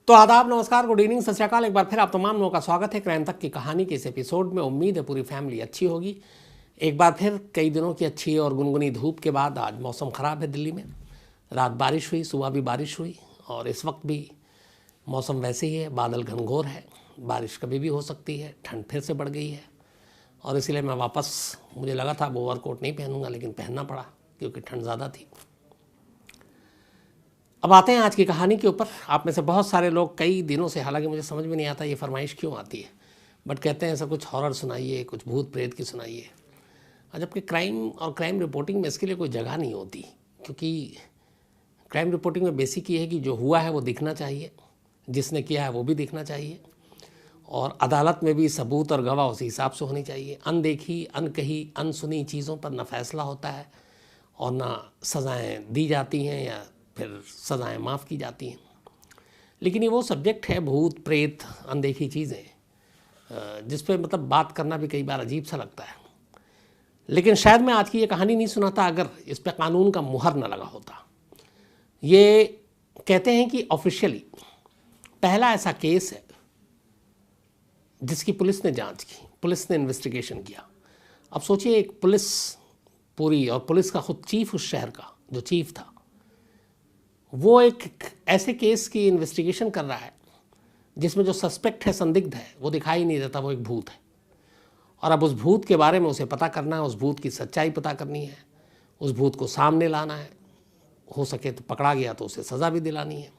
तो आदाब, नमस्कार, गुड इवनिंग, सत श्री अकाल। एक बार फिर आप तमाम लोगों का स्वागत है क्राइम तक की कहानी के इस एपिसोड में। उम्मीद है पूरी फैमिली अच्छी होगी। एक बार फिर कई दिनों की अच्छी और गुनगुनी धूप के बाद आज मौसम ख़राब है दिल्ली में। रात बारिश हुई, सुबह भी बारिश हुई और इस वक्त भी मौसम वैसे ही है, बादल घनघोर है, बारिश कभी भी हो सकती है, ठंड फिर से बढ़ गई है और इसीलिए मैं वापस, मुझे लगा था ओवरकोट नहीं पहनूंगा लेकिन पहनना पड़ा क्योंकि ठंड ज़्यादा थी। अब आते हैं आज की कहानी के ऊपर। आप में से बहुत सारे लोग कई दिनों से, हालांकि मुझे समझ में नहीं आता ये फरमाइश क्यों आती है, बट कहते हैं ऐसा कुछ हॉरर सुनाइए, कुछ भूत प्रेत की सुनाइए। जबकि क्राइम और क्राइम रिपोर्टिंग में इसके लिए कोई जगह नहीं होती, क्योंकि क्राइम रिपोर्टिंग में बेसिक ये है कि जो हुआ है वो दिखना चाहिए, जिसने किया है वो भी दिखना चाहिए और अदालत में भी सबूत और गवाह उसी हिसाब से होनी चाहिए। अनदेखी, अनकही, अनसुनी चीज़ों पर न फैसला होता है और ना सज़ाएँ दी जाती हैं या फिर सज़ाएँ माफ़ की जाती हैं। लेकिन ये वो सब्जेक्ट है, भूत प्रेत, अनदेखी चीज़ें, जिस पे मतलब बात करना भी कई बार अजीब सा लगता है। लेकिन शायद मैं आज की ये कहानी नहीं सुनाता अगर इस पे कानून का मुहर न लगा होता। ये कहते हैं कि ऑफिशियली पहला ऐसा केस है जिसकी पुलिस ने जांच की, पुलिस ने इन्वेस्टिगेशन किया। अब सोचिए, एक पुलिस पूरी, और पुलिस का खुद चीफ उस शहर का जो चीफ था, वो एक ऐसे केस की इन्वेस्टिगेशन कर रहा है जिसमें जो सस्पेक्ट है, संदिग्ध है, वो दिखाई नहीं देता, वो एक भूत है। और अब उस भूत के बारे में उसे पता करना है, उस भूत की सच्चाई पता करनी है, उस भूत को सामने लाना है, हो सके तो पकड़ा गया तो उसे सज़ा भी दिलानी है।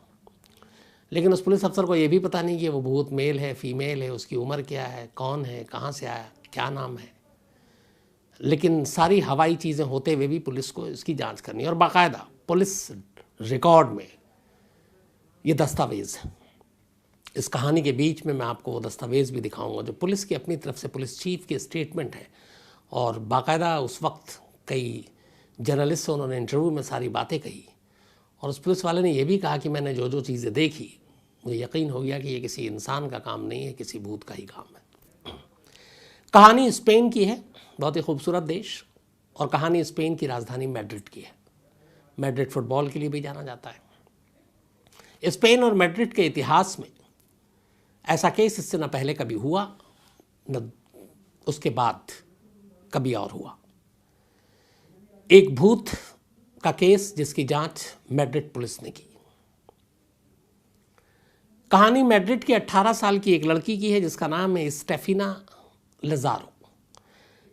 लेकिन उस पुलिस अफसर को ये भी पता नहीं कि वो भूत मेल है, फीमेल है, उसकी उम्र क्या है, कौन है, कहाँ से आया, क्या नाम है। लेकिन सारी हवाई चीज़ें होते हुए भी पुलिस को इसकी जांच करनी है और बाकायदा पुलिस रिकॉर्ड में ये दस्तावेज़ है। इस कहानी के बीच में मैं आपको वो दस्तावेज़ भी दिखाऊंगा जो पुलिस की अपनी तरफ से, पुलिस चीफ के स्टेटमेंट है और बाकायदा उस वक्त कई जर्नलिस्ट से उन्होंने इंटरव्यू में सारी बातें कही और उस पुलिस वाले ने यह भी कहा कि मैंने जो जो चीज़ें देखी, मुझे यकीन हो गया कि ये किसी इंसान का काम नहीं है, किसी भूत का ही काम है। कहानी स्पेन की है, बहुत ही खूबसूरत देश, और कहानी स्पेन की राजधानी मैड्रिड की है। मैड्रिड फुटबॉल के लिए भी जाना जाता है। स्पेन और मैड्रिड के इतिहास में ऐसा केस इससे न पहले कभी हुआ, न उसके बाद कभी और हुआ। एक भूत का केस जिसकी जांच मैड्रिड पुलिस ने की। कहानी मैड्रिड की 18 साल की एक लड़की की है जिसका नाम है स्टेफिना लज़ारो।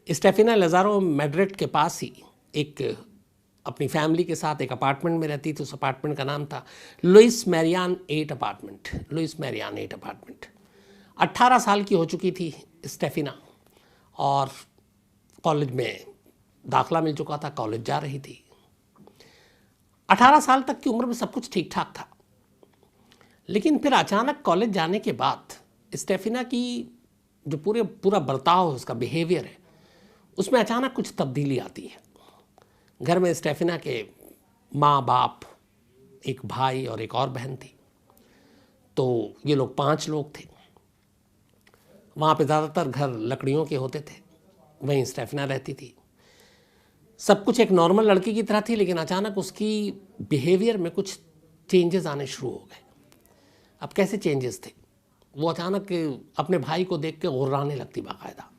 स्टेफिना लज़ारो मैड्रिड के पास ही एक अपनी फैमिली के साथ एक अपार्टमेंट में रहती थी। उस अपार्टमेंट का नाम था Louis Marianne 8 apartment. Louis Marianne 8 apartment. 18 साल की हो चुकी थी स्टेफिना और कॉलेज में दाखिला मिल चुका था, कॉलेज जा रही थी। 18 साल तक की उम्र में सब कुछ ठीक ठाक था, लेकिन फिर अचानक कॉलेज जाने के बाद स्टेफिना की जो पूरा बर्ताव है, उसका बिहेवियर है, उसमें अचानक कुछ तब्दीली आती है। घर में स्टेफिना के माँ बाप, एक भाई और एक और बहन थी, तो ये लोग 5 लोग थे। वहाँ पे ज़्यादातर घर लकड़ियों के होते थे, वहीं स्टेफिना रहती थी। सब कुछ एक नॉर्मल लड़की की तरह थी, लेकिन अचानक उसकी बिहेवियर में कुछ चेंजेस आने शुरू हो गए। अब कैसे चेंजेस थे? वो अचानक अपने भाई को देख के गुर्राने लगती, बाकायदा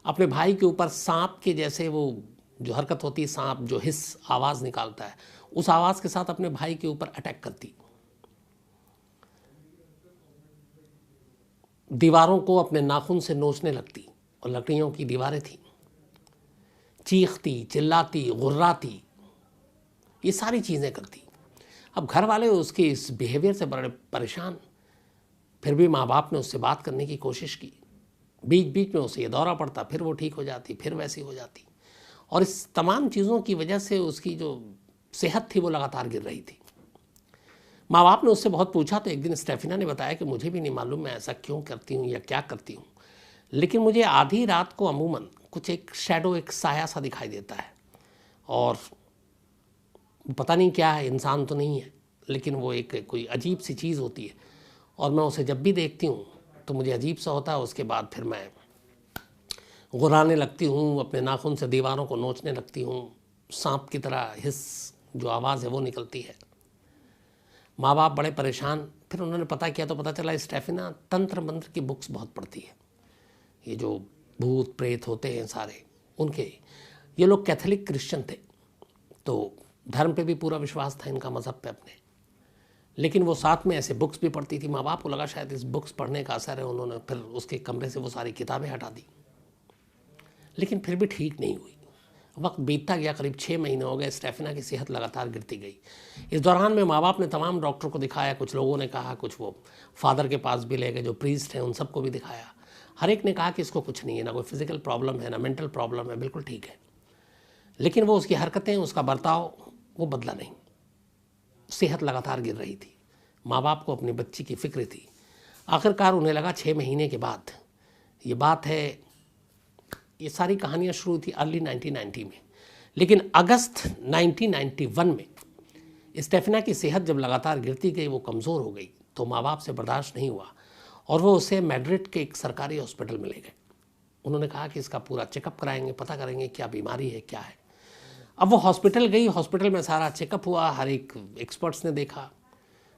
अपने भाई के ऊपर सांप के जैसे, वो जो हरकत होती है, सांप जो हिस आवाज़ निकालता है, उस आवाज़ के साथ अपने भाई के ऊपर अटैक करती। दीवारों को अपने नाखून से नोचने लगती, और लकड़ियों की दीवारें थीं। चीखती, चिल्लाती, गुर्राती, ये सारी चीज़ें करती। अब घर वाले उसके इस बिहेवियर से बड़े परेशान। फिर भी माँ बाप ने उससे बात करने की कोशिश की। बीच बीच में उसे ये दौरा पड़ता, फिर वो ठीक हो जाती, फिर वैसी हो जाती, और इस तमाम चीज़ों की वजह से उसकी जो सेहत थी वो लगातार गिर रही थी। माँ बाप ने उससे बहुत पूछा तो एक दिन स्टेफिना ने बताया कि मुझे भी नहीं मालूम मैं ऐसा क्यों करती हूँ या क्या करती हूँ, लेकिन मुझे आधी रात को अमूमन कुछ एक शैडो, एक साया सा दिखाई देता है, और पता नहीं क्या है, इंसान तो नहीं है, लेकिन वो एक कोई अजीब सी चीज़ होती है, और मैं उसे जब भी देखती हूँ तो मुझे अजीब सा होता है। उसके बाद फिर मैं गुर्राने लगती हूँ, अपने नाखून से दीवारों को नोचने लगती हूँ, सांप की तरह हिस जो आवाज़ है वो निकलती है। माँ बाप बड़े परेशान, फिर उन्होंने पता किया तो पता चला स्टेफिना तंत्र मंत्र की बुक्स बहुत पढ़ती है। ये जो भूत प्रेत होते हैं सारे उनके, ये लोग कैथोलिक क्रिश्चियन थे, तो धर्म पे भी पूरा विश्वास था इनका, मज़हब पे अपने, लेकिन वो साथ में ऐसे बुक्स भी पढ़ती थी। माँ बाप को लगा शायद इस बुक्स पढ़ने का असर है, उन्होंने फिर उसके कमरे से वो सारी किताबें हटा दी, लेकिन फिर भी ठीक नहीं हुई। वक्त बीतता गया, करीब 6 महीने हो गए, स्टेफिना की सेहत लगातार गिरती गई। इस दौरान में माँ बाप ने तमाम डॉक्टर को दिखाया, कुछ लोगों ने कहा, कुछ वो फादर के पास भी ले गए जो प्रीस्ट हैं, उन सबको भी दिखाया। हर एक ने कहा कि इसको कुछ नहीं है, ना कोई फिजिकल प्रॉब्लम है, ना मेंटल प्रॉब्लम है, बिल्कुल ठीक है। लेकिन वो उसकी हरकतें, उसका बर्ताव वो बदला नहीं, सेहत लगातार गिर रही थी। माँ बाप को अपनी बच्ची की फिक्र थी। आखिरकार उन्हें लगा 6 महीने के बाद, ये बात है, ये सारी कहानियाँ शुरू थी अर्ली 1990 में, लेकिन अगस्त 1991 में स्टेफिना की सेहत जब लगातार गिरती गई, वो कमज़ोर हो गई, तो माँ बाप से बर्दाश्त नहीं हुआ और वो उसे मैड्रिड के एक सरकारी हॉस्पिटल में ले गए। उन्होंने कहा कि इसका पूरा चेकअप कराएंगे, पता करेंगे क्या बीमारी है, क्या है। अब वो हॉस्पिटल गई, हॉस्पिटल में सारा चेकअप हुआ, हर एक एक्सपर्ट्स ने देखा,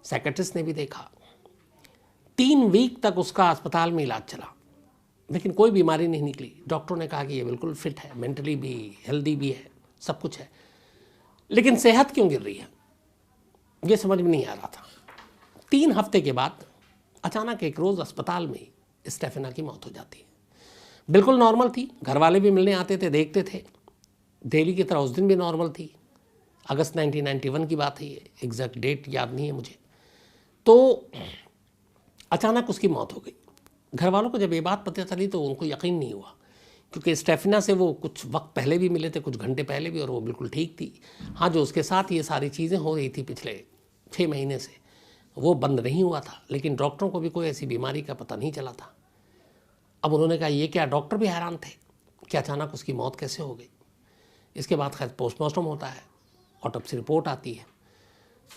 साइकेट्रिस्ट ने भी देखा। 3 वीक तक उसका अस्पताल में इलाज चला, लेकिन कोई बीमारी नहीं निकली। डॉक्टरों ने कहा कि ये बिल्कुल फिट है, मेंटली भी हेल्दी भी है, सब कुछ है, लेकिन सेहत क्यों गिर रही है, ये समझ में नहीं आ रहा था। 3 हफ्ते के बाद अचानक एक रोज़ अस्पताल में स्टेफिना की मौत हो जाती है। बिल्कुल नॉर्मल थी, घर वाले भी मिलने आते थे, देखते थे, डेली की तरह उस दिन भी नॉर्मल थी। अगस्त 1991 की बात है, ये एग्जैक्ट डेट याद नहीं है मुझे। तो अचानक उसकी मौत हो गई। घर वालों को जब ये बात पता चली तो उनको यकीन नहीं हुआ, क्योंकि स्टेफिना से वो कुछ वक्त पहले भी मिले थे, कुछ घंटे पहले भी, और वो बिल्कुल ठीक थी। हाँ, जो उसके साथ ये सारी चीज़ें हो रही थी पिछले 6 महीने से, वो बंद नहीं हुआ था, लेकिन डॉक्टरों को भी कोई ऐसी बीमारी का पता नहीं चला था। अब उन्होंने कहा ये क्या, डॉक्टर भी हैरान थे कि अचानक उसकी मौत कैसे हो गई। इसके बाद खैर पोस्टमार्टम होता है, ऑटोप्सी रिपोर्ट आती है,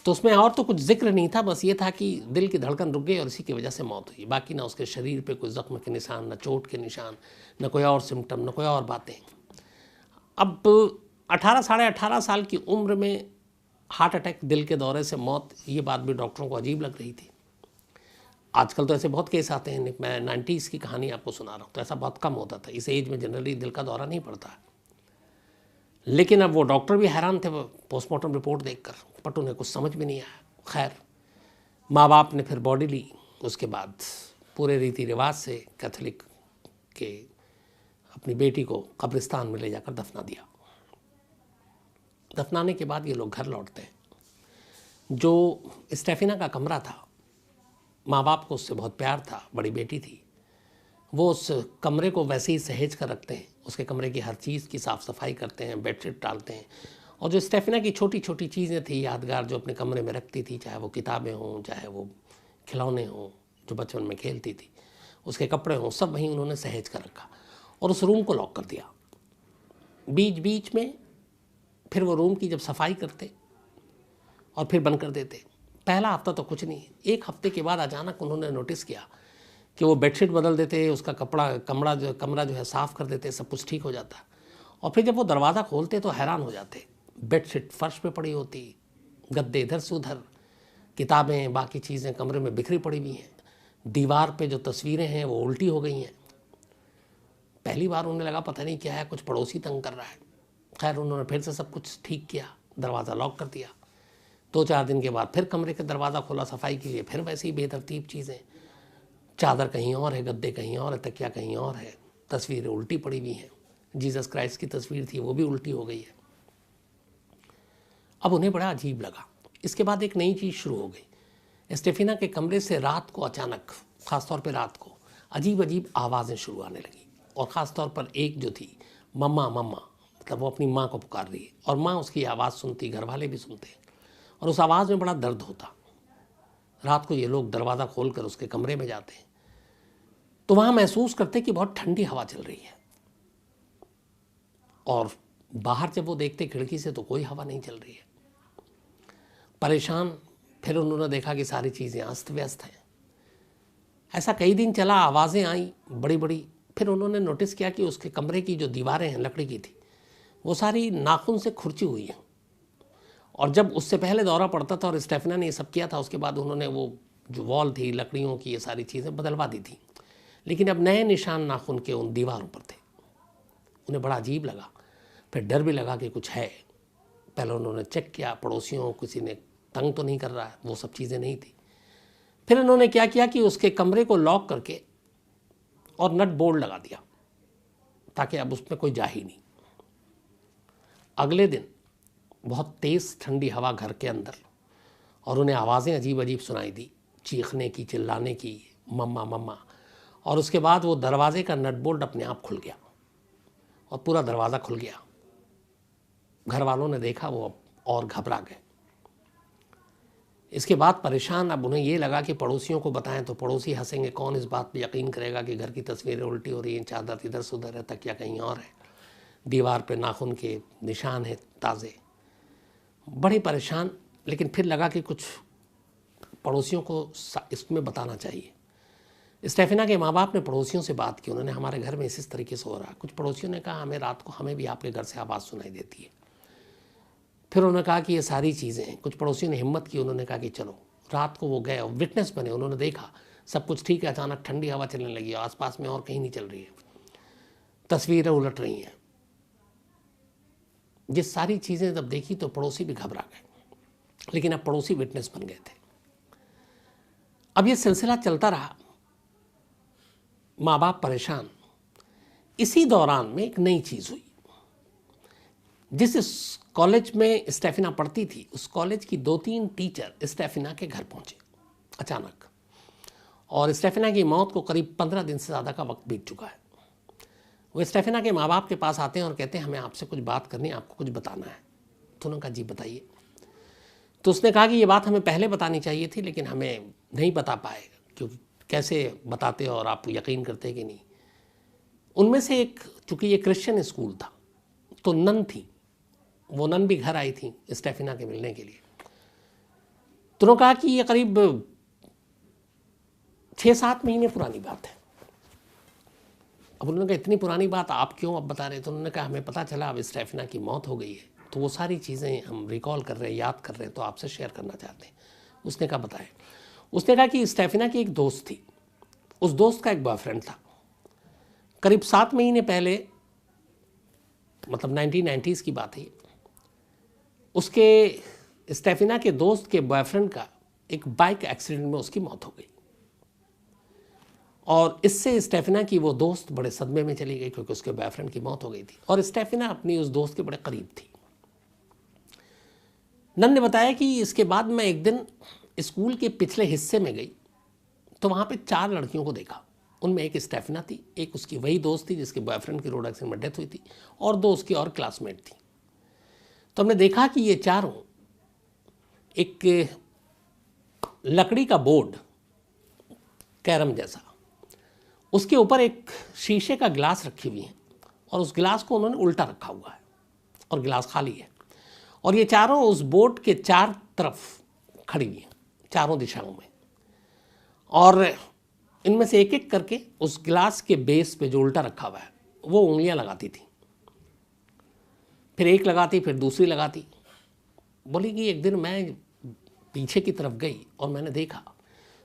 तो उसमें और तो कुछ जिक्र नहीं था, बस ये था कि दिल की धड़कन रुक गई और इसी की वजह से मौत हुई। बाकी ना उसके शरीर पे कोई ज़ख्म के निशान, ना चोट के निशान, ना कोई और सिम्टम, ना कोई और बातें। अब 18 साढ़े 18 साल की उम्र में हार्ट अटैक, दिल के दौरे से मौत, ये बात भी डॉक्टरों को अजीब लग रही थी। आजकल तो ऐसे बहुत केस आते हैं, मैं 90s की कहानी आपको सुना रहा हूँ, तो ऐसा बहुत कम होता था। इस एज में जनरली दिल का दौरा नहीं पड़ता। लेकिन अब वो डॉक्टर भी हैरान थे पोस्टमार्टम रिपोर्ट देखकर, बट उन्हें कुछ समझ में नहीं आया। खैर, माँ बाप ने फिर बॉडी ली, उसके बाद पूरे रीति रिवाज से कैथोलिक के अपनी बेटी को कब्रिस्तान में ले जाकर दफना दिया। दफनाने के बाद ये लोग घर लौटते हैं। जो स्टेफिना का कमरा था, माँ बाप को उससे बहुत प्यार था, बड़ी बेटी थी, वो उस कमरे को वैसे ही सहेज कर रखते हैं। उसके कमरे की हर चीज़ की साफ़ सफाई करते हैं, बेडशीट डालते हैं, और जो स्टेफिना की छोटी छोटी चीज़ें थी यादगार, जो अपने कमरे में रखती थी, चाहे वो किताबें हों, चाहे वो खिलौने हों जो बचपन में खेलती थी, उसके कपड़े हों, सब वहीं उन्होंने सहेज कर रखा और उस रूम को लॉक कर दिया। बीच बीच में फिर वो रूम की जब सफाई करते और फिर बंद कर देते। पहला हफ्ता तो कुछ नहीं, 1 हफ्ते के बाद अचानक उन्होंने नोटिस किया कि वो बेडशीट बदल देते, उसका कमरा जो है साफ़ कर देते, सब कुछ ठीक हो जाता। और फिर जब वो दरवाज़ा खोलते तो हैरान हो जाते, बेडशीट फर्श पे पड़ी होती, गद्दे इधर से उधर, किताबें बाकी चीज़ें कमरे में बिखरी पड़ी हुई हैं, दीवार पे जो तस्वीरें हैं वो उल्टी हो गई हैं। पहली बार उन्हें लगा पता नहीं क्या है, कुछ पड़ोसी तंग कर रहा है। खैर, उन्होंने फिर से सब कुछ ठीक किया, दरवाज़ा लॉक कर दिया। 2-4 दिन के बाद फिर कमरे का दरवाज़ा खोला सफाई के लिए, फिर वैसे ही बेतरतीब चीज़ें, चादर कहीं और है, गद्दे कहीं और है, तकिया कहीं और है, तस्वीरें उल्टी पड़ी हुई हैं। जीसस क्राइस्ट की तस्वीर थी वो भी उल्टी हो गई है। अब उन्हें बड़ा अजीब लगा। इसके बाद एक नई चीज़ शुरू हो गई। स्टेफिना के कमरे से रात को अचानक, ख़ासतौर पर रात को, अजीब अजीब आवाज़ें शुरू आने लगी, और ख़ासतौर पर एक जो थी, मम्मा मम्मा, मतलब वो अपनी माँ को पुकार रही है, और माँ उसकी आवाज़ सुनती, घर वाले भी सुनते, और उस आवाज़ में बड़ा दर्द होता। रात को ये लोग दरवाज़ा खोलकर उसके कमरे में जाते हैं तो वहाँ महसूस करते कि बहुत ठंडी हवा चल रही है, और बाहर जब वो देखते खिड़की से तो कोई हवा नहीं चल रही है। परेशान फिर उन्होंने देखा कि सारी चीज़ें अस्त व्यस्त हैं। ऐसा कई दिन चला, आवाज़ें आई बड़ी बड़ी। फिर उन्होंने नोटिस किया कि उसके कमरे की जो दीवारें हैं लकड़ी की थी, वो सारी नाखून से खुरची हुई हैं। और जब उससे पहले दौरा पड़ता था और स्टेफिना ने ये सब किया था, उसके बाद उन्होंने वो जो वॉल थी लकड़ियों की, ये सारी चीज़ें बदलवा दी थी, लेकिन अब नए निशान नाखून के उन दीवारों पर थे। उन्हें बड़ा अजीब लगा, फिर डर भी लगा कि कुछ है। पहले उन्होंने चेक किया पड़ोसियों, किसी ने तंग तो नहीं कर रहा है, वो सब चीज़ें नहीं थी। फिर उन्होंने क्या किया कि उसके कमरे को लॉक करके और नट बोल्ट लगा दिया ताकि अब उसमें कोई जा ही नहीं। अगले दिन बहुत तेज़ ठंडी हवा घर के अंदर, और उन्हें आवाज़ें अजीब अजीब सुनाई दी, चीखने की, चिल्लाने की, मम्मा मम्मा। और उसके बाद वो दरवाजे का नट बोल्ट अपने आप खुल गया और पूरा दरवाज़ा खुल गया। घर वालों ने देखा, वो और घबरा गए। इसके बाद परेशान अब उन्हें ये लगा कि पड़ोसियों को बताएं तो पड़ोसी हंसेंगे, कौन इस बात पे यकीन करेगा कि घर की तस्वीरें उल्टी हो रही हैं, चादर इधर से उधर है, तकिया कहीं और है, दीवार पे नाखून के निशान हैं ताज़े। बड़े परेशान, लेकिन फिर लगा कि कुछ पड़ोसियों को इसमें बताना चाहिए। स्टेफिना के माँ बाप ने पड़ोसियों से बात की, उन्होंने हमारे घर में इस तरीके से हो रहा है। कुछ पड़ोसियों ने कहा हमें रात को हमें भी आपके घर से आवाज़ सुनाई देती है। फिर उन्होंने कहा कि ये सारी चीज़ें हैं। कुछ पड़ोसियों ने हिम्मत की, उन्होंने कहा कि चलो। रात को वो गए और विटनेस बने, उन्होंने देखा सब कुछ ठीक है, अचानक ठंडी हवा चलने लगी और आसपास में और कहीं नहीं चल रही है, तस्वीरें उलट रही हैं। ये सारी चीज़ें जब देखी तो पड़ोसी भी घबरा गए, लेकिन अब पड़ोसी विटनेस बन गए थे। अब ये सिलसिला चलता रहा, माँ बाप परेशान। इसी दौरान में एक नई चीज़ हुई। जिस कॉलेज में स्टेफिना पढ़ती थी, उस कॉलेज की 2-3 टीचर स्टेफिना के घर पहुंचे अचानक, और स्टेफिना की मौत को करीब 15 दिन से ज़्यादा का वक्त बीत चुका है। वो स्टेफिना के माँ बाप के पास आते हैं और कहते हैं हमें आपसे कुछ बात करनी है, आपको कुछ बताना है। तो उन्होंने कहा जी बताइए। तो उसने कहा कि ये बात हमें पहले बतानी चाहिए थी, लेकिन हमें नहीं बता पाए, क्योंकि कैसे बताते और आप यकीन करते कि नहीं। उनमें से एक, चूँकि ये क्रिश्चियन स्कूल था, तो नन थी, वो नन भी घर आई थी स्टेफिना के मिलने के लिए। तो उन्होंने कहा कि ये करीब 6-7 महीने पुरानी बात है। अब उन्होंने कहा इतनी पुरानी बात आप क्यों अब बता रहे? तो उन्होंने कहा हमें पता चला अब स्टेफिना की मौत हो गई है, तो वो सारी चीज़ें हम रिकॉल कर रहे हैं, याद कर रहे हैं, तो आपसे शेयर करना चाहते हैं। उसने कहा बताएं। उसने कहा कि स्टेफिना की एक दोस्त थी, उस दोस्त का एक बॉयफ्रेंड था। करीब 7 महीने पहले, मतलब 1990s की बात है, उसके स्टेफिना के दोस्त के बॉयफ्रेंड का एक बाइक एक्सीडेंट में उसकी मौत हो गई। और इससे स्टेफिना की वो दोस्त बड़े सदमे में चली गई, क्योंकि उसके बॉयफ्रेंड की मौत हो गई थी और स्टेफिना अपनी उस दोस्त के बड़े करीब थी। नन ने बताया कि इसके बाद मैं एक दिन स्कूल के पिछले हिस्से में गई, तो वहाँ पे 4 लड़कियों को देखा। उनमें एक स्टेफिना थी, एक उसकी वही दोस्त थी जिसके बॉयफ्रेंड की रोड एक्सीडेंट में डेथ हुई थी, और 2 उसकी और क्लासमेट थी। तो हमने देखा कि ये चारों एक लकड़ी का बोर्ड, कैरम जैसा, उसके ऊपर एक शीशे का गिलास रखी हुई है, और उस गिलास को उन्होंने उल्टा रखा हुआ है और गिलास खाली है। और ये चारों उस बोर्ड के 4 तरफ खड़ी हुई हैं, चारों दिशाओं में, और इनमें से एक एक करके उस गिलास के बेस पे जो उल्टा रखा हुआ है वो उंगलियां लगाती थी। फिर एक लगाती, फिर दूसरी लगाती। बोली कि एक दिन मैं पीछे की तरफ गई और मैंने देखा,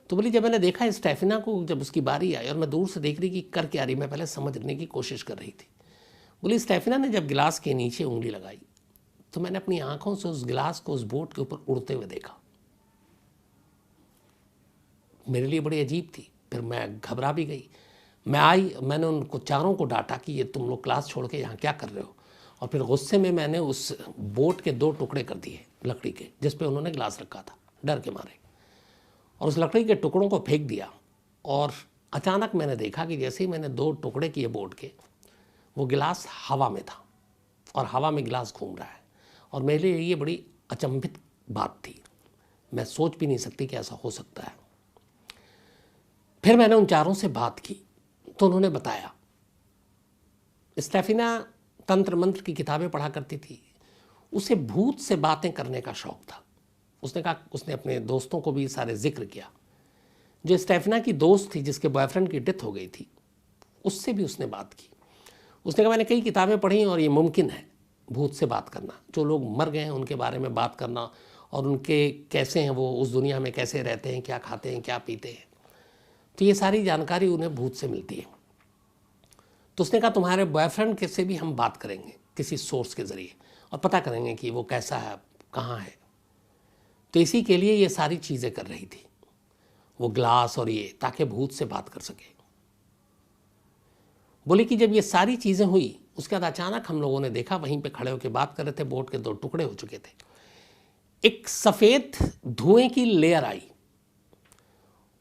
तो बोली जब मैंने देखा स्टेफिना को, जब उसकी बारी आई और मैं दूर से देख रही कि कर क्या रही, मैं पहले समझने की कोशिश कर रही थी। बोली स्टेफिना ने जब गिलास के नीचे उंगली लगाई तो मैंने अपनी आंखों से उस गिलास को उस बोर्ड के ऊपर उड़ते हुए देखा। मेरे लिए बड़ी अजीब थी। फिर मैं घबरा भी गई। मैं आई, मैंने उनको चारों को डांटा कि ये तुम लोग क्लास छोड़ के यहाँ क्या कर रहे हो, और फिर गुस्से में मैंने उस बोर्ड के 2 टुकड़े कर दिए लकड़ी के, जिस पे उन्होंने ग्लास रखा था, डर के मारे, और उस लकड़ी के टुकड़ों को फेंक दिया। और अचानक मैंने देखा कि जैसे ही मैंने 2 टुकड़े किए बोर्ड के, वो गिलास हवा में था और हवा में गिलास घूम रहा है। और मेरे लिए ये बड़ी अचंभित बात थी, मैं सोच भी नहीं सकती कि ऐसा हो सकता है। फिर मैंने उन चारों से बात की तो उन्होंने बताया स्टेफिना तंत्र मंत्र की किताबें पढ़ा करती थी, उसे भूत से बातें करने का शौक था। उसने कहा, उसने अपने दोस्तों को भी सारे जिक्र किया। जो स्टेफिना की दोस्त थी जिसके बॉयफ्रेंड की डेथ हो गई थी, उससे भी उसने बात की। उसने कहा मैंने कई किताबें पढ़ी और ये मुमकिन है भूत से बात करना, जो लोग मर गए हैं उनके बारे में बात करना, और उनके कैसे हैं, वो उस दुनिया में कैसे रहते हैं, क्या खाते हैं, क्या पीते हैं। तो ये सारी जानकारी उन्हें भूत से मिलती है। तो उसने कहा तुम्हारे बॉयफ्रेंड के से भी हम बात करेंगे किसी सोर्स के ज़रिए और पता करेंगे कि वो कैसा है, कहाँ है। तो इसी के लिए ये सारी चीज़ें कर रही थी, वो ग्लास और ये, ताकि भूत से बात कर सके। बोले कि जब ये सारी चीज़ें हुई उसके बाद अचानक हम लोगों ने देखा, वहीं पे खड़े होकर बात कर रहे थे, बोट के 2 टुकड़े हो चुके थे, एक सफ़ेद धुएं की लेयर आई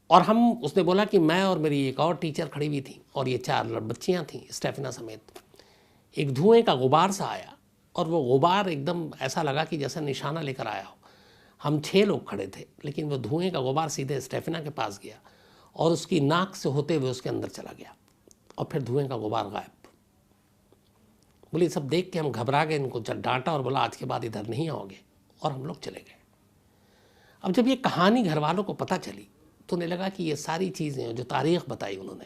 और उसने बोला कि मैं और मेरी एक और टीचर खड़ी हुई थी और ये 4 बच्चियां थीं स्टेफिना समेत। एक धुएं का गुबार सा आया और वो गुबार एकदम ऐसा लगा कि जैसा निशाना लेकर आया हो। हम 6 लोग खड़े थे, लेकिन वो धुएं का गुबार सीधे स्टेफिना के पास गया और उसकी नाक से होते हुए उसके अंदर चला गया और फिर धुएं का गुबार गायब। बोली सब देख के हम घबरा गए, इनको डांटा और बोला आज के बाद इधर नहीं आओगे, और हम लोग चले गए। अब जब ये कहानी घर वालों को पता चली तो उन्हें लगा कि ये सारी चीज़ें जो तारीख़ बताई उन्होंने,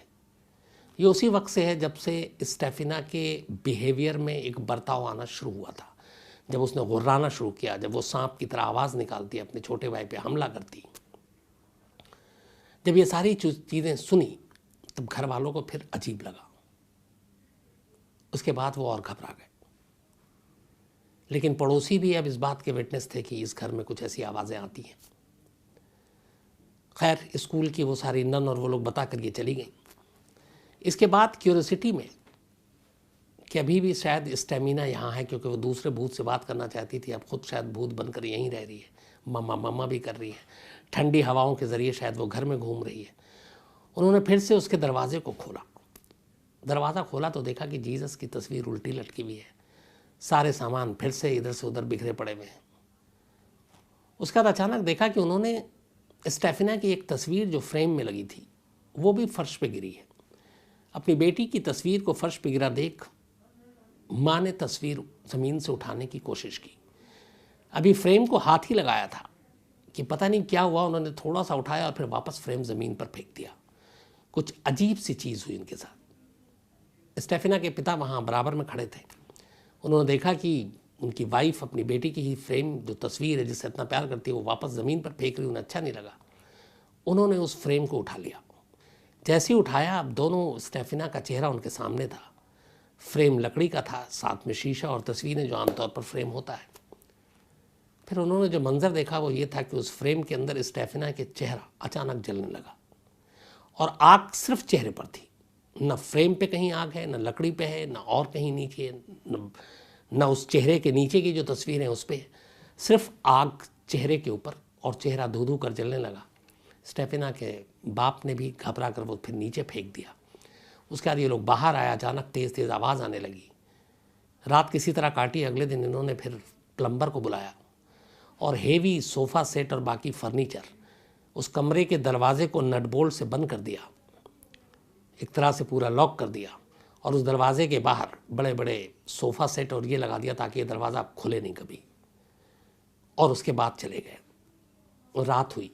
ये उसी वक्त से है जब से स्टेफिना के बिहेवियर में एक बर्ताव आना शुरू हुआ था, जब उसने गुर्राना शुरू किया, जब वो सांप की तरह आवाज़ निकालती, अपने छोटे भाई पे हमला करती। जब ये सारी चीज़ें सुनी तब घर वालों को फिर अजीब लगा। उसके बाद वो और घबरा गए। लेकिन पड़ोसी भी अब इस बात के विटनेस थे कि इस घर में कुछ ऐसी आवाज़ें आती हैं। खैर स्कूल की वो सारी नन और वो लोग बता कर ये चली गई। इसके बाद क्यूरियोसिटी में कि अभी भी शायद स्टेमिना यहाँ है, क्योंकि वो दूसरे भूत से बात करना चाहती थी, अब खुद शायद भूत बनकर यहीं रह रही है, मम्मा मम्मा भी कर रही है, ठंडी हवाओं के ज़रिए शायद वो घर में घूम रही है। उन्होंने फिर से उसके दरवाजे को खोला। दरवाज़ा खोला तो देखा कि जीसस की तस्वीर उल्टी लटकी हुई है, सारे सामान फिर से इधर से उधर बिखरे पड़े हुए हैं। उसके बाद अचानक देखा कि उन्होंने स्टेफिना की एक तस्वीर जो फ्रेम में लगी थी वो भी फर्श पे गिरी है। अपनी बेटी की तस्वीर को फर्श पे गिरा देख माँ ने तस्वीर ज़मीन से उठाने की कोशिश की। अभी फ्रेम को हाथ ही लगाया था कि पता नहीं क्या हुआ, उन्होंने थोड़ा सा उठाया और फिर वापस फ्रेम ज़मीन पर फेंक दिया। कुछ अजीब सी चीज़ हुई उनके साथ। स्टेफिना के पिता वहाँ बराबर में खड़े थे। उन्होंने देखा कि उनकी वाइफ अपनी बेटी की ही फ्रेम, जो तस्वीर है जिससे इतना प्यार करती है, वो वापस ज़मीन पर फेंक रही। उन्हें अच्छा नहीं लगा। उन्होंने उस फ्रेम को उठा लिया। जैसे ही उठाया, अब दोनों स्टेफिना का चेहरा उनके सामने था। फ्रेम लकड़ी का था, साथ में शीशा और तस्वीरें जो आमतौर पर फ्रेम होता है। फिर उन्होंने जो मंजर देखा वो ये था कि उस फ्रेम के अंदर स्टेफिना के चेहरा अचानक जलने लगा और आग सिर्फ चेहरे पर थी। न फ्रेम पे कहीं आग है, न लकड़ी पे है, न और कहीं नीचे, न उस चेहरे के नीचे की जो तस्वीरें उस पर, सिर्फ आग चेहरे के ऊपर, और चेहरा धू धू कर जलने लगा। स्टेफिना के बाप ने भी घबरा कर वो फिर नीचे फेंक दिया। उसके बाद ये लोग बाहर आया, अचानक तेज़ तेज़ आवाज़ आने लगी। रात किसी तरह काटी। अगले दिन इन्होंने फिर प्लम्बर को बुलाया और हेवी सोफ़ा सेट और बाकी फर्नीचर, उस कमरे के दरवाजे को नट बोल्ट से बंद कर दिया, एक तरह से पूरा लॉक कर दिया, और उस दरवाजे के बाहर बड़े बड़े सोफ़ा सेट और ये लगा दिया ताकि ये दरवाज़ा खुले नहीं कभी। और उसके बाद चले गए। और रात हुई।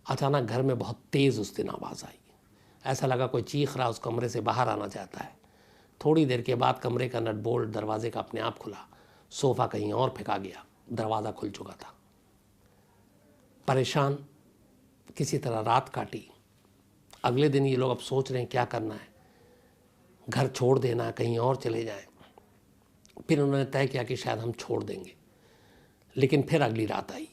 अचानक घर में बहुत तेज़ उस दिन आवाज़ आई। ऐसा लगा कोई चीख रहा, उस कमरे से बाहर आना चाहता है। थोड़ी देर के बाद कमरे का नट बोल्ट दरवाजे का अपने आप खुला, सोफ़ा कहीं और फेंका गया, दरवाज़ा खुल चुका था। परेशान किसी तरह रात काटी। अगले दिन ये लोग अब सोच रहे हैं क्या करना है, घर छोड़ देना है, कहीं और चले जाएं। फिर उन्होंने तय किया कि शायद हम छोड़ देंगे। लेकिन फिर अगली रात आई।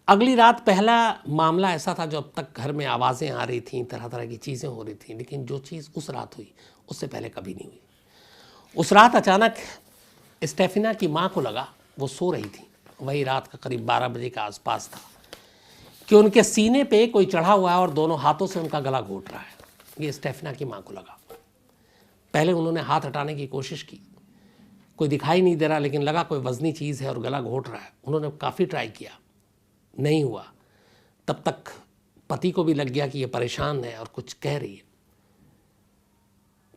अगली रात पहला मामला ऐसा था जो अब तक घर में आवाज़ें आ रही थीं, तरह तरह की चीज़ें हो रही थीं, लेकिन जो चीज़ उस रात हुई उससे पहले कभी नहीं हुई। उस रात अचानक स्टेफिना की माँ को लगा, वो सो रही थी, वही रात का करीब 12 बजे के आसपास था, कि उनके सीने पे कोई चढ़ा हुआ है और दोनों हाथों से उनका गला घोंट रहा है। ये स्टेफिना की माँ को लगा। पहले उन्होंने हाथ हटाने की कोशिश की, कोई दिखाई नहीं दे रहा, लेकिन लगा कोई वजनी चीज़ है और गला घोंट रहा है। उन्होंने काफ़ी ट्राई किया, नहीं हुआ। तब तक पति को भी लग गया कि ये परेशान है और कुछ कह रही है।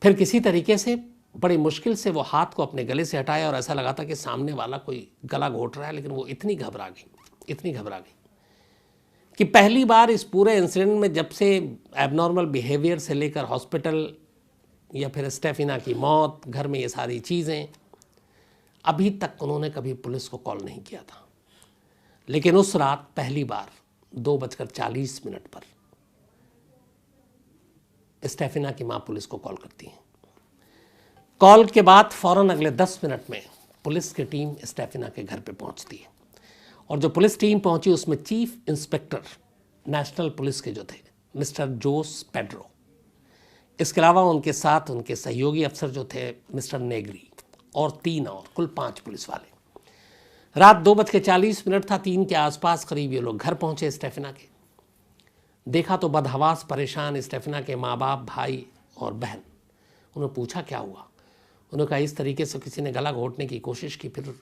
फिर किसी तरीके से बड़ी मुश्किल से वो हाथ को अपने गले से हटाया और ऐसा लगा था कि सामने वाला कोई गला घोंट रहा है, लेकिन वो इतनी घबरा गई कि पहली बार इस पूरे इंसिडेंट में, जब से एबनॉर्मल बिहेवियर से लेकर हॉस्पिटल या फिर स्टेफिना की मौत, घर में ये सारी चीज़ें, अभी तक उन्होंने कभी पुलिस को कॉल नहीं किया था। लेकिन उस रात पहली बार 2:40 पर स्टेफिना की मां पुलिस को कॉल करती है। कॉल के बाद फौरन अगले 10 मिनट में पुलिस की टीम स्टेफिना के घर पे पहुंचती है। और जो पुलिस टीम पहुंची उसमें चीफ इंस्पेक्टर नेशनल पुलिस के जो थे मिस्टर जोस पेड्रो, इसके अलावा उनके साथ उनके सहयोगी अफसर जो थे मिस्टर नेगरी और 3 और कुल 5 पुलिस वाले। रात 2:40 था, 3 के आसपास करीब ये लोग घर पहुंचे स्टेफिना के। देखा तो बदहवास परेशान स्टेफिना के माँ बाप, भाई और बहन। उन्होंने पूछा क्या हुआ। उन्होंने कहा इस तरीके से किसी ने गला घोटने की कोशिश की। फिर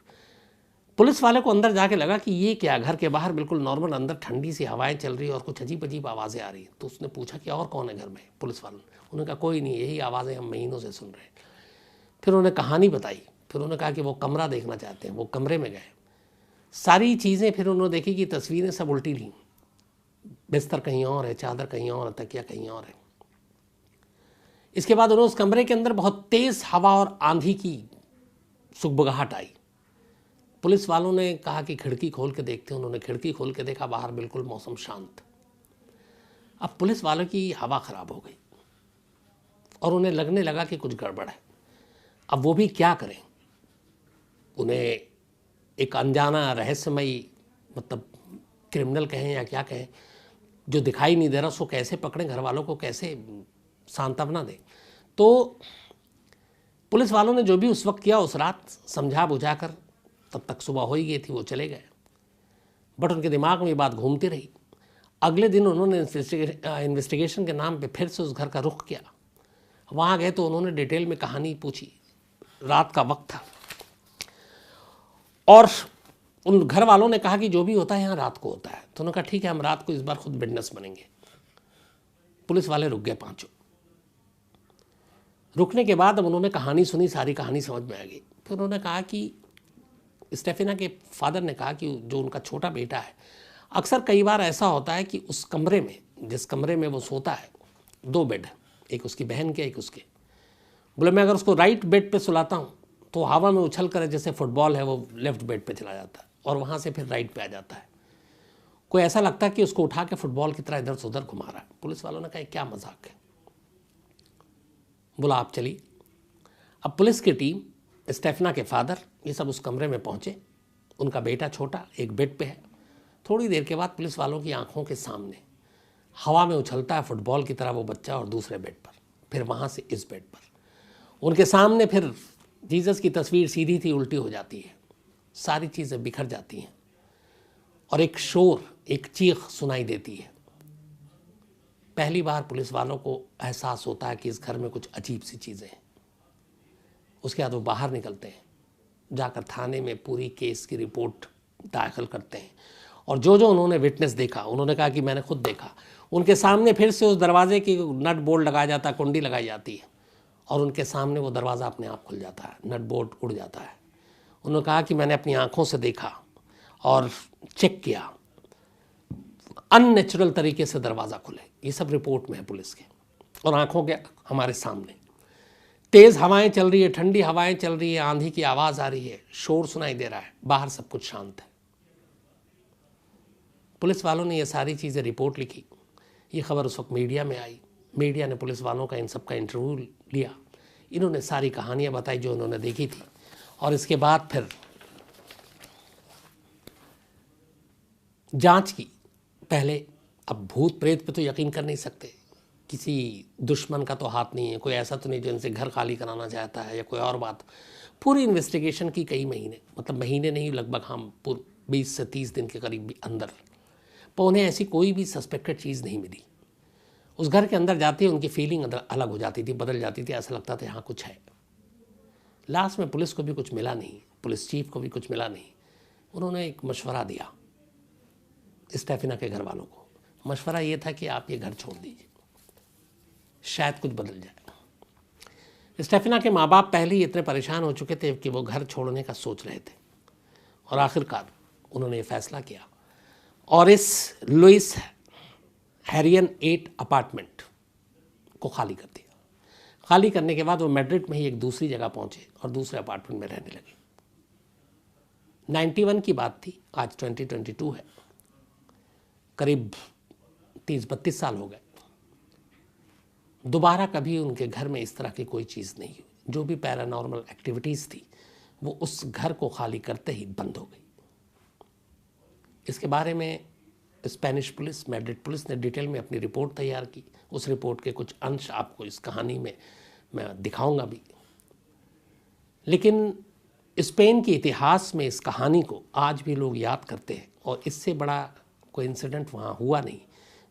पुलिस वाले को अंदर जाके लगा कि ये क्या, घर के बाहर बिल्कुल नॉर्मल, अंदर ठंडी सी हवाएं चल रही है और कुछ अजीब अजीब आवाज़ें आ रही हैं। तो उसने पूछा कि और कौन है घर में। पुलिस वालों ने, उन्होंने कहा कोई नहीं, यही आवाज़ें हम महीनों से सुन रहे हैं। फिर उन्होंने कहानी बताई। फिर उन्होंने कहा कि वो कमरा देखना चाहते हैं। वो कमरे में गए, सारी चीज़ें फिर उन्होंने देखी कि तस्वीरें सब उल्टी ली। बिस्तर कहीं और है, चादर कहीं और है, तकिया कहीं और है। इसके बाद उन्होंने उस कमरे के अंदर बहुत तेज़ हवा और आंधी की सुगबुगाहट आई। पुलिस वालों ने कहा कि खिड़की खोल के देखते हैं। उन्होंने खिड़की खोल के देखा, बाहर बिल्कुल मौसम शांत। अब पुलिस वालों की हवा खराब हो गई और उन्हें लगने लगा कि कुछ गड़बड़ है। अब वो भी क्या करें। उन्हें एक अनजाना रहस्यमयी, मतलब क्रिमिनल कहें या क्या कहें, जो दिखाई नहीं दे रहा, उसको कैसे पकड़ें, घर वालों को कैसे सांत्वना दें। तो पुलिस वालों ने जो भी उस वक्त किया, उस रात समझा बुझा कर, तब तक सुबह हो ही गई थी, वो चले गए। बट उनके दिमाग में ये बात घूमती रही। अगले दिन उन्होंने इन्वेस्टिगेशन के नाम पे फिर से उस घर का रुख किया। वहाँ गए तो उन्होंने डिटेल में कहानी पूछी। रात का वक्त था और उन घर वालों ने कहा कि जो भी होता है यहाँ रात को होता है। तो उन्होंने कहा ठीक है, हम रात को इस बार खुद विटनेस बनेंगे। पुलिस वाले रुक गए पांचों। रुकने के बाद अब उन्होंने कहानी सुनी, सारी कहानी समझ में आ गई। फिर उन्होंने कहा कि स्टेफिना के फादर ने कहा कि जो उनका छोटा बेटा है, अक्सर कई बार ऐसा होता है कि उस कमरे में, जिस कमरे में वो सोता है, 2 बेड, एक उसकी बहन के, एक उसके। बोले मैं अगर उसको राइट बेड पे सुलाता हूँ तो हवा में उछल कर, जैसे फुटबॉल है, वो लेफ्ट बेड पे चला जाता है और वहाँ से फिर राइट पे आ जाता है। कोई ऐसा लगता है कि उसको उठा के फुटबॉल की तरह इधर से उधर घुमा रहा है। पुलिस वालों ने कहा क्या मजाक है। बोला आप चलिए। अब पुलिस की टीम, स्टेफिना के फादर, ये सब उस कमरे में पहुंचे। उनका बेटा छोटा एक बेड पे है। थोड़ी देर के बाद पुलिस वालों की आंखों के सामने हवा में उछलता है फुटबॉल की तरह वो बच्चा, और दूसरे बेड पर, फिर वहाँ से इस बेड पर। उनके सामने फिर जीसस की तस्वीर सीधी थी उल्टी हो जाती है, सारी चीज़ें बिखर जाती हैं और एक शोर, एक चीख सुनाई देती है। पहली बार पुलिस वालों को एहसास होता है कि इस घर में कुछ अजीब सी चीज़ें हैं। उसके बाद वो बाहर निकलते हैं, जाकर थाने में पूरी केस की रिपोर्ट दाखिल करते हैं। और जो जो उन्होंने विटनेस देखा, उन्होंने कहा कि मैंने खुद देखा। उनके सामने फिर से उस दरवाजे की नट बोल्ट लगाया जाता है, कुंडी लगाई जाती है और उनके सामने वो दरवाज़ा अपने आप खुल जाता है, नट बोल्ट उड़ जाता है। उन्होंने कहा कि मैंने अपनी आंखों से देखा और चेक किया, अननेचुरल तरीके से दरवाज़ा खुले। ये सब रिपोर्ट में है पुलिस के, और आंखों के हमारे सामने तेज़ हवाएं चल रही है, ठंडी हवाएं चल रही है, आंधी की आवाज़ आ रही है, शोर सुनाई दे रहा है, बाहर सब कुछ शांत है। पुलिस वालों ने ये सारी चीज़ें रिपोर्ट लिखी। ये खबर उस वक्त मीडिया में आई। मीडिया ने पुलिस वालों का, इन सब का इंटरव्यू लिया। इन्होंने सारी कहानियाँ बताई जो उन्होंने देखी थी। और इसके बाद फिर जांच की। पहले अब भूत प्रेत पे तो यकीन कर नहीं सकते, किसी दुश्मन का तो हाथ नहीं है, कोई ऐसा तो नहीं जो इनसे घर खाली कराना चाहता है या कोई और बात। पूरी इन्वेस्टिगेशन की कई महीने, मतलब महीने नहीं, लगभग हम 20 से 30 दिन के करीब अंदर, पर उन्हें ऐसी कोई भी सस्पेक्टेड चीज़ नहीं मिली। उस घर के अंदर जाते ही उनकी फीलिंग अलग हो जाती थी, बदल जाती थी, ऐसा लगता था यहाँ कुछ है। लास्ट में पुलिस को भी कुछ मिला नहीं, पुलिस चीफ को भी कुछ मिला नहीं। उन्होंने एक मशवरा दिया स्टेफिना के घर वालों को। मशवरा ये था कि आप ये घर छोड़ दीजिए, शायद कुछ बदल जाए। स्टेफिना के माँ बाप पहले ही इतने परेशान हो चुके थे कि वो घर छोड़ने का सोच रहे थे, और आखिरकार उन्होंने ये फैसला किया और इस लुइस हैरियन 8 अपार्टमेंट को खाली कर दिया। खाली करने के बाद वो मैड्रिड में ही एक दूसरी जगह पहुंचे और दूसरे अपार्टमेंट में रहने लगे। 91 की बात थी, आज 2022 है, करीब 30-32 साल हो गए। दोबारा कभी उनके घर में इस तरह की कोई चीज़ नहीं हुई। जो भी पैरानॉर्मल एक्टिविटीज़ थी वो उस घर को खाली करते ही बंद हो गई। इसके बारे में स्पेनिश पुलिस, मैड्रिड पुलिस ने डिटेल में अपनी रिपोर्ट तैयार की। उस रिपोर्ट के कुछ अंश आपको इस कहानी में मैं दिखाऊंगा भी। लेकिन स्पेन के इतिहास में इस कहानी को आज भी लोग याद करते हैं, और इससे बड़ा कोई इंसिडेंट वहाँ हुआ नहीं,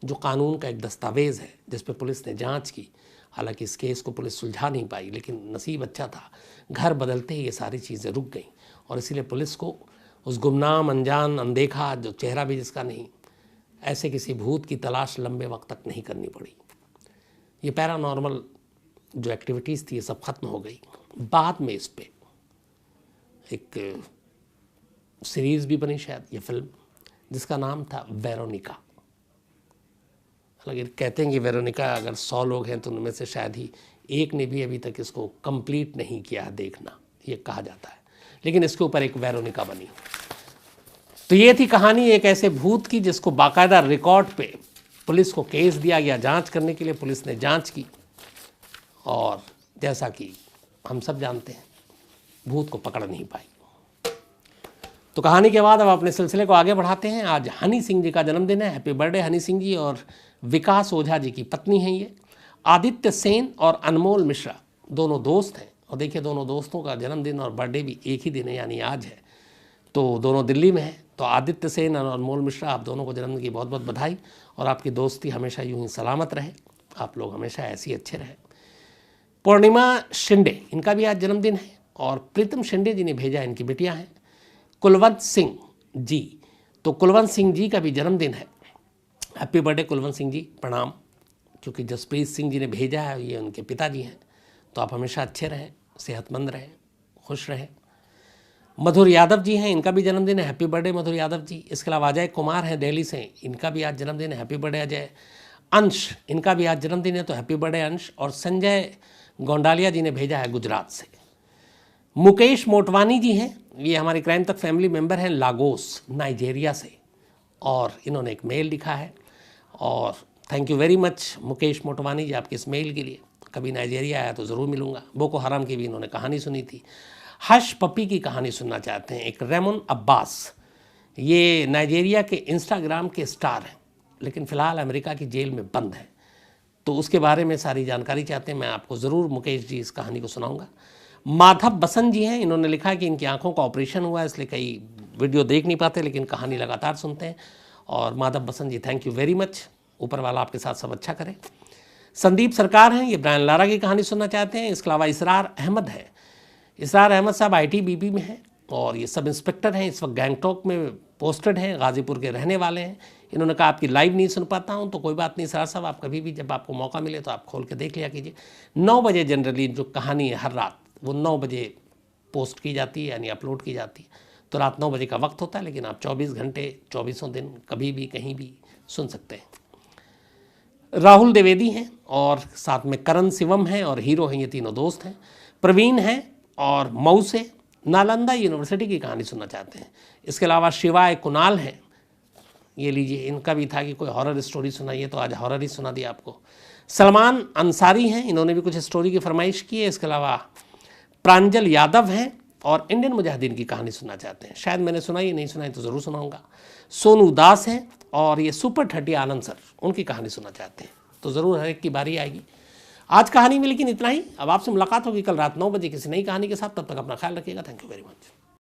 जो कानून का एक दस्तावेज़ है जिस पे पुलिस ने जांच की। हालांकि इस केस को पुलिस सुलझा नहीं पाई, लेकिन नसीब अच्छा था, घर बदलते ही ये सारी चीज़ें रुक गईं, और इसीलिए पुलिस को उस गुमनाम, अनजान, अनदेखा, जो चेहरा भी जिसका नहीं, ऐसे किसी भूत की तलाश लंबे वक्त तक नहीं करनी पड़ी। ये पैरानॉर्मल जो एक्टिविटीज़ थी ये सब खत्म हो गई। बाद में इस पे एक सीरीज़ भी बनी, शायद ये फिल्म, जिसका नाम था वेरोनिका। हालांकि कहते हैं कि वेरोनिका अगर 100 लोग हैं तो उनमें से शायद ही एक ने भी अभी तक इसको कंप्लीट नहीं किया है देखना, ये कहा जाता है। लेकिन इसके ऊपर एक वेरोनिका बनी। तो ये थी कहानी एक ऐसे भूत की जिसको बाकायदा रिकॉर्ड पे पुलिस को केस दिया गया जांच करने के लिए। पुलिस ने जांच की, और जैसा कि हम सब जानते हैं, भूत को पकड़ नहीं पाई। तो कहानी के बाद अब अपने सिलसिले को आगे बढ़ाते हैं। आज हनी सिंह जी का जन्मदिन है। Happy birthday Honey Singh ji. और विकास ओझा जी की पत्नी हैं ये, आदित्य सेन और अनमोल मिश्रा, दोनों दोस्त हैं। और देखिए, दोनों दोस्तों का जन्मदिन और बर्थडे भी एक ही दिन है, यानी आज है। तो दोनों दिल्ली में हैं। तो आदित्य सेन और अनमोल मिश्रा, आप दोनों को जन्मदिन की बहुत बहुत बधाई, और आपकी दोस्ती हमेशा यूं ही सलामत रहे, आप लोग हमेशा ऐसे ही अच्छे रहें। पूर्णिमा शिंदे, इनका भी आज जन्मदिन है। और प्रीतम शिंदे जी ने भेजा, इनकी बेटियां हैं। कुलवंत सिंह जी, तो कुलवंत सिंह जी का भी जन्मदिन है। हैप्पी बर्थडे कुलवंत सिंह जी, प्रणाम। क्योंकि जसप्रीत सिंह जी ने भेजा है, ये उनके पिताजी हैं। तो आप हमेशा अच्छे रहें, सेहतमंद रहें, खुश रहें। मधुर यादव जी हैं, इनका भी जन्मदिन है। हैप्पी बर्थडे मधुर यादव जी। इसके अलावा अजय कुमार हैं दिल्ली से, इनका भी आज जन्मदिन है। Happy birthday Ajay. अंश, इनका भी आज जन्मदिन है, तो हैप्पी बर्थडे अंश। और संजय गोंडालिया जी ने भेजा है गुजरात से। मुकेश मोटवानी जी हैं, ये हमारी क्राइम तक फैमिली मेंबर हैं, लागोस नाइजेरिया से, और इन्होंने एक मेल लिखा है। और thank you very much Mukesh Motwani ji आपके इस मेल के लिए। कभी नाइजेरिया आया तो ज़रूर मिलूंगा। बोको हराम की भी इन्होंने कहानी सुनी थी। हश पपी की कहानी सुनना चाहते हैं। एक रेमन अब्बास, ये नाइजेरिया के इंस्टाग्राम के स्टार हैं, लेकिन फ़िलहाल अमेरिका की जेल में बंद है। तो उसके बारे में सारी जानकारी चाहते हैं, मैं आपको ज़रूर मुकेश जी इस कहानी को सुनाऊंगा। माधव बसंत जी हैं, इन्होंने लिखा कि इनकी आंखों का ऑपरेशन हुआ है, इसलिए कई वीडियो देख नहीं पाते, लेकिन कहानी लगातार सुनते हैं। और माधव बसंत जी, थैंक यू वेरी मच। ऊपर वाला आपके साथ सब अच्छा करे। संदीप सरकार हैं, ये ब्रायन लारा की कहानी सुनना चाहते हैं। इसके अलावा इसरार अहमद है। इसरार अहमद साहब ITBP में हैं, और ये सब इंस्पेक्टर हैं, इस वक्त गैंगटॉक में पोस्टेड हैं, गाज़ीपुर के रहने वाले हैं। इन्होंने कहा आपकी लाइव नहीं सुन पाता हूं, तो कोई बात नहीं इसरार साहब, आप कभी भी जब आपको मौका मिले तो आप खोल के देख लिया कीजिए। 9 बजे जनरली जो कहानी है हर रात, वो 9 बजे पोस्ट की जाती है, यानी अपलोड की जाती है। तो रात 9 बजे का वक्त होता है, लेकिन आप 24 घंटे 24 दिन कभी भी कहीं भी सुन सकते हैं। राहुल द्विवेदी हैं, और साथ में करण शिवम हैं, और हीरो हैं, ये तीनों दोस्त हैं। प्रवीण हैं, और मऊ से नालंदा यूनिवर्सिटी की कहानी सुनना चाहते हैं। इसके अलावा शिवाय कुणाल हैं, ये लीजिए, इनका भी था कि कोई हॉरर स्टोरी सुनाइए, तो आज हॉरर ही सुना दिया आपको। सलमान अंसारी हैं, इन्होंने भी कुछ स्टोरी की फरमाइश की है। इसके अलावा प्रांजल यादव हैं, और इंडियन मुजाहिदीन की कहानी सुनना चाहते हैं। शायद मैंने सुनाई, नहीं सुनाई तो ज़रूर सुनाऊंगा। सोनू दास हैं, और ये सुपर 30 आनंद सर, उनकी कहानी सुनना चाहते हैं। तो ज़रूर हर एक की बारी आएगी। आज कहानी में लेकिन इतना ही। अब आपसे मुलाकात होगी कल रात 9 बजे किसी नई कहानी के साथ। तब तक अपना ख्याल रखिएगा। Thank you very much.